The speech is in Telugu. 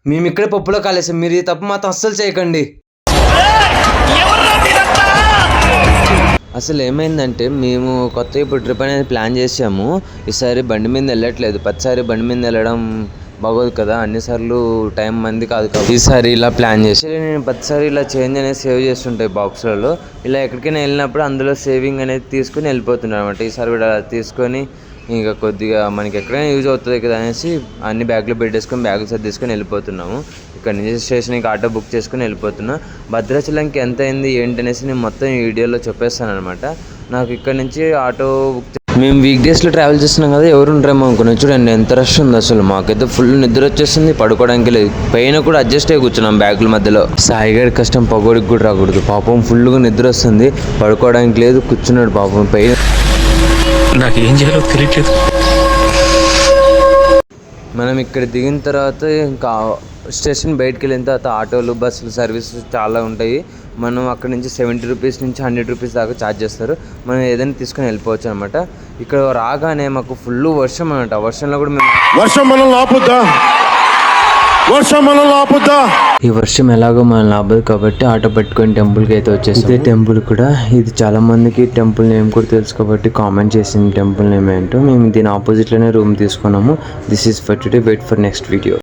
మేము ఇక్కడే పప్పులో కాలేసాం, మీరు ఈ తప్పు మాత్రం అస్సలు చేయకండి. అసలు ఏమైందంటే మేము కొత్త ఇప్పుడు ట్రిప్ అనేది ప్లాన్ చేసాము. ఈసారి బండి మీద వెళ్ళట్లేదు. ప్రతిసారి బండి మీద వెళ్ళడం బాగోదు కదా, అన్నిసార్లు టైం మంది కాదు కాబట్టి ఈసారి ఇలా ప్లాన్ చేసి నేను ప్రతిసారి ఇలా చేంజ్ అనేది సేవ్ చేస్తుంటాయి బాక్స్లలో. ఇలా ఎక్కడికైనా వెళ్ళినప్పుడు అందులో సేవింగ్ అనేది తీసుకొని వెళ్ళిపోతున్నాను అనమాట. ఈసారి కూడా తీసుకొని ఇంకా కొద్దిగా మనకి ఎక్కడైనా యూజ్ అవుతుంది కదా అనేసి అన్ని బ్యాగ్లో పెట్టేసుకొని బ్యాగులు సర్దేసుకొని వెళ్ళిపోతున్నాము. ఇక్కడ నుంచి స్టేషన్కి ఆటో బుక్ చేసుకుని వెళ్ళిపోతున్నా. భద్రాచలంకి ఎంత అయింది ఏంటి అనేసి నేను మొత్తం ఈ వీడియోలో చెప్పేస్తాను అనమాట. నాకు ఇక్కడ నుంచి ఆటో బుక్ మేము వీక్ డేస్లో ట్రావెల్ చేస్తున్నాం కదా, ఎవరు ఉంటారేమో అనుకున్నాం. చూడండి ఎంత రష్ ఉంది అసలు. మాకైతే ఫుల్ నిద్ర వచ్చేస్తుంది, పడుకోవడానికి లేదు. పైన కూడా అడ్జస్ట్ అయ్యి కూర్చున్నాం బ్యాగుల మధ్యలో. సాయిగాడి కష్టం పగోడికి కూడా రాకూడదు. పాపం ఫుల్గా నిద్ర వస్తుంది, పడుకోవడానికి లేదు, కూర్చున్నాడు పాపం పైన. నాకు ఏం చేయాలో తెలియట్లేదు. మనం ఇక్కడ దిగిన తర్వాత ఇంకా స్టేషన్ బయటకు వెళ్ళిన తర్వాత ఆటోలు బస్సులు సర్వీసెస్ చాలా ఉంటాయి. మనం అక్కడ నుంచి 70 రూపీస్ నుంచి 100 రూపీస్ దాకా ఛార్జ్ చేస్తారు. మనం ఏదైనా తీసుకొని వెళ్ళిపోవచ్చు అనమాట. ఇక్కడ రాగానే మాకు ఫుల్ వర్షం అనమాట. వర్షంలో కూడా మేము ఈ వర్షం ఎలాగో మనం ఆపదు కాబట్టి ఆటో పెట్టుకొని టెంపుల్కి అయితే వచ్చేసి ఇదే టెంపుల్ కూడా. ఇది చాలా మందికి టెంపుల్ నేమ్ కూడా తెలుసు కాబట్టి కామెంట్ చేసింది టెంపుల్ నేమ్ ఏంటో. మేము దీని ఆపోజిట్లోనే రూమ్ తీసుకున్నాము. This is for today, wait for next video.